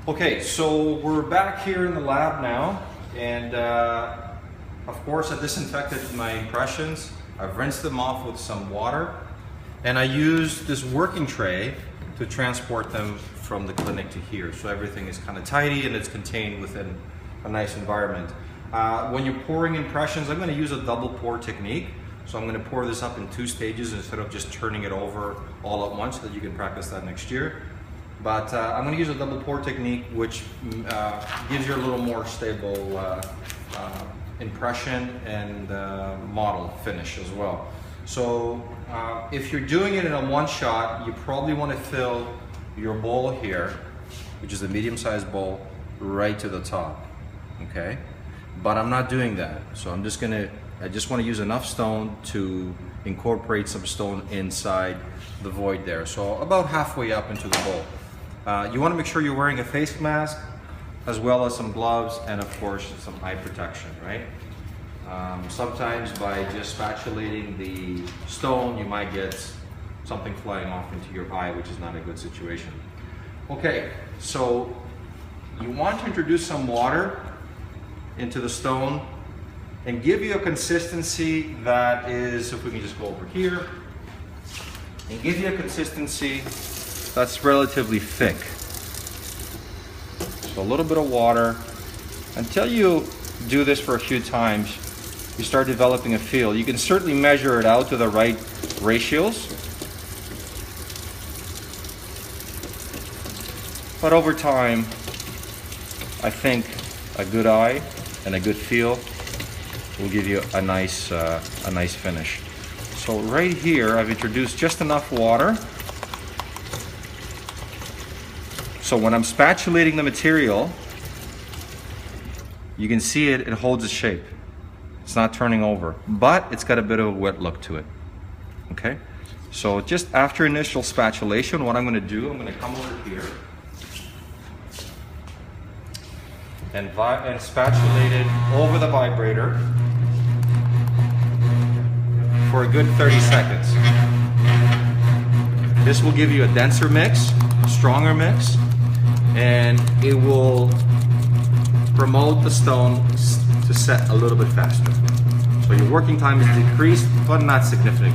Okay, so we're back here in the lab now, and of course I disinfected my impressions. I've rinsed them off with some water, and I used this working tray to transport them from the clinic to here. So everything is kind of tidy and it's contained within a nice environment. When you're pouring impressions, I'm going to use a double pour technique. So I'm going to pour this up in 2 stages instead of just turning it over all at once, so that you can practice that next year. But I'm going to use a double pour technique, which gives you a little more stable impression and model finish as well. So if you're doing it in a one shot, you probably want to fill your bowl here, which is a medium-sized bowl, right to the top, okay? But I'm not doing that. So I just want to use enough stone to incorporate some stone inside the void there. So about halfway up into the bowl. You want to make sure you're wearing a face mask, as well as some gloves, and of course some eye protection, right? Sometimes by just spatulating the stone, you might get something flying off into your eye, which is not a good situation. Okay, so you want to introduce some water into the stone and give you a consistency that is, if we can just go over here, and give you a consistency that's relatively thick. So a little bit of water. Until you do this for a few times, you start developing a feel. You can certainly measure it out to the right ratios, but over time, I think a good eye and a good feel will give you a nice finish. So right here, I've introduced just enough water. So when I'm spatulating the material, you can see it holds its shape. It's not turning over, but it's got a bit of a wet look to it, okay? So just after initial spatulation, what I'm gonna do, I'm gonna come over here and spatulate it over the vibrator for a good 30 seconds. This will give you a denser mix, a stronger mix, and it will promote the stone to set a little bit faster. So your working time is decreased, but not significant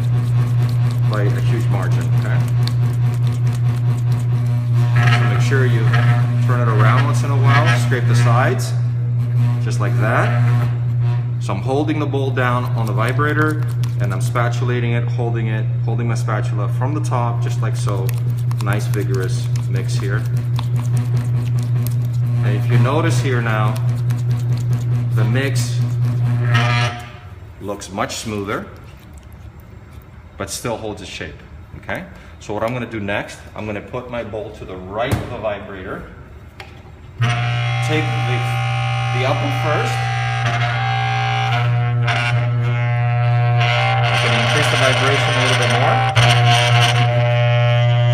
by a huge margin, okay? So make sure you turn it around once in a while, scrape the sides, just like that. So I'm holding the bowl down on the vibrator, and I'm spatulating it, holding my spatula from the top, just like so. Nice vigorous mix here. And if you notice here now, the mix looks much smoother, but still holds its shape, okay? So what I'm gonna do next, I'm gonna put my bowl to the right of the vibrator, take the upper first, I'm gonna increase the vibration a little bit more,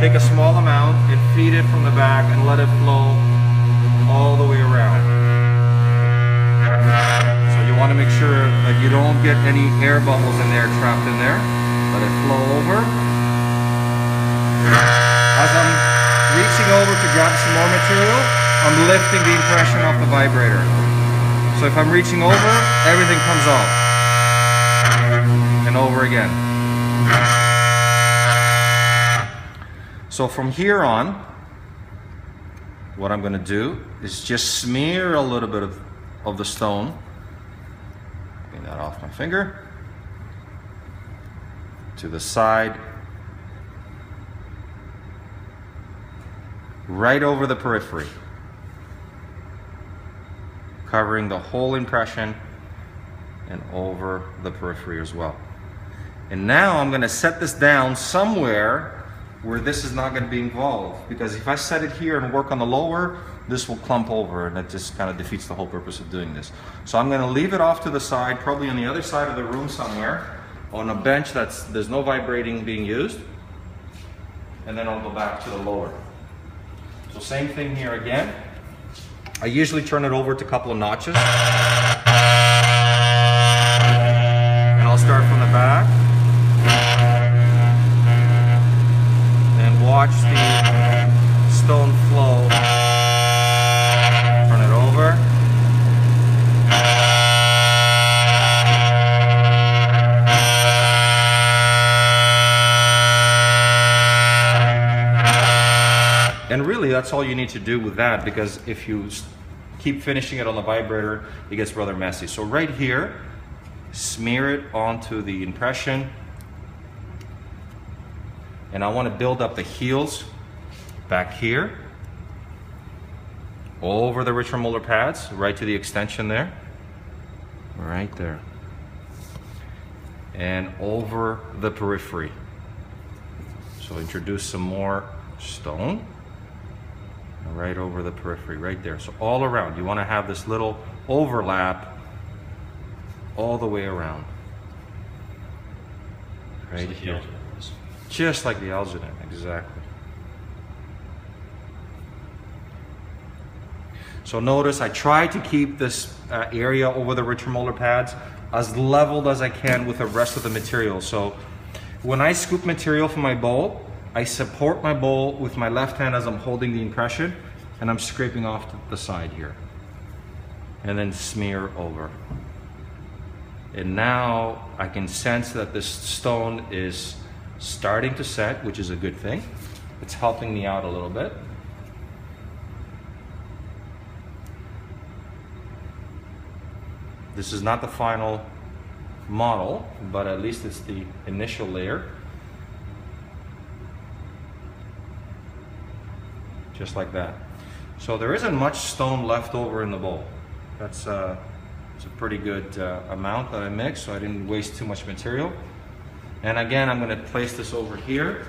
take a small amount and feed it from the back and let it flow all the way around. So you want to make sure that you don't get any air bubbles in there, trapped in there. Let it flow over. As I'm reaching over to grab some more material, I'm lifting the impression off the vibrator. So if I'm reaching over, everything comes off. And over again. So from here on, what I'm going to do is just smear a little bit of the stone. Get that off my finger. To the side. Right over the periphery. Covering the whole impression and over the periphery as well. And now I'm going to set this down somewhere where this is not going to be involved, because if I set it here and work on the lower, this will clump over, and it just kind of defeats the whole purpose of doing this. So I'm going to leave it off to the side, probably on the other side of the room somewhere, on a bench there's no vibrating being used, and then I'll go back to the lower. So same thing here again. I usually turn it over to a couple of notches, and I'll start from the back. Watch the stone flow that's all you need to do with that, because if you keep finishing it on the vibrator, it gets rather messy. So right here, smear it onto the impression. And I want to build up the heels back here, over the Richard Moller pads, right to the extension there. Right there. And over the periphery. So introduce some more stone. Right over the periphery, right there. So all around, you want to have this little overlap all the way around. Right here. Just like the Algidin, exactly. So notice I try to keep this area over the Richard Moller pads as leveled as I can with the rest of the material. So when I scoop material from my bowl, I support my bowl with my left hand as I'm holding the impression, and I'm scraping off to the side here. And then smear over. And now I can sense that this stone is starting to set, which is a good thing. It's helping me out a little bit. This is not the final model, but at least it's the initial layer. Just like that. So there isn't much stone left over in the bowl. It's a pretty good amount that I mixed, so I didn't waste too much material. And again, I'm going to place this over here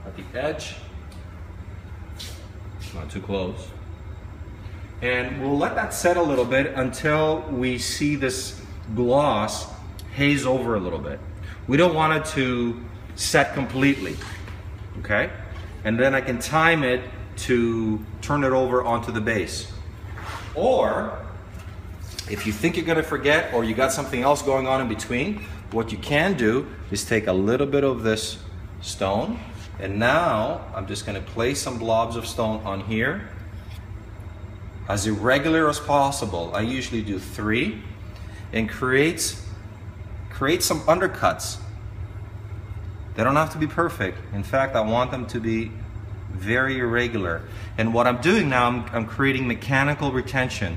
at the edge. Not too close. And we'll let that set a little bit until we see this gloss haze over a little bit. We don't want it to set completely, okay? And then I can time it to turn it over onto the base. Or if you think you're going to forget, or you got something else going on in between, what you can do is take a little bit of this stone, and now I'm just going to place some blobs of stone on here as irregular as possible. I usually do 3, and create some undercuts. They don't have to be perfect. In fact, I want them to be very irregular. And what I'm doing now, I'm creating mechanical retention.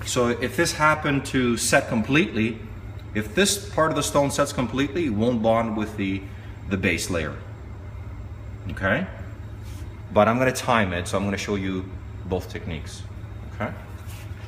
So if this happened to set completely, if this part of the stone sets completely, it won't bond with the base layer. Okay? But I'm going to time it, so I'm going to show you both techniques. Okay?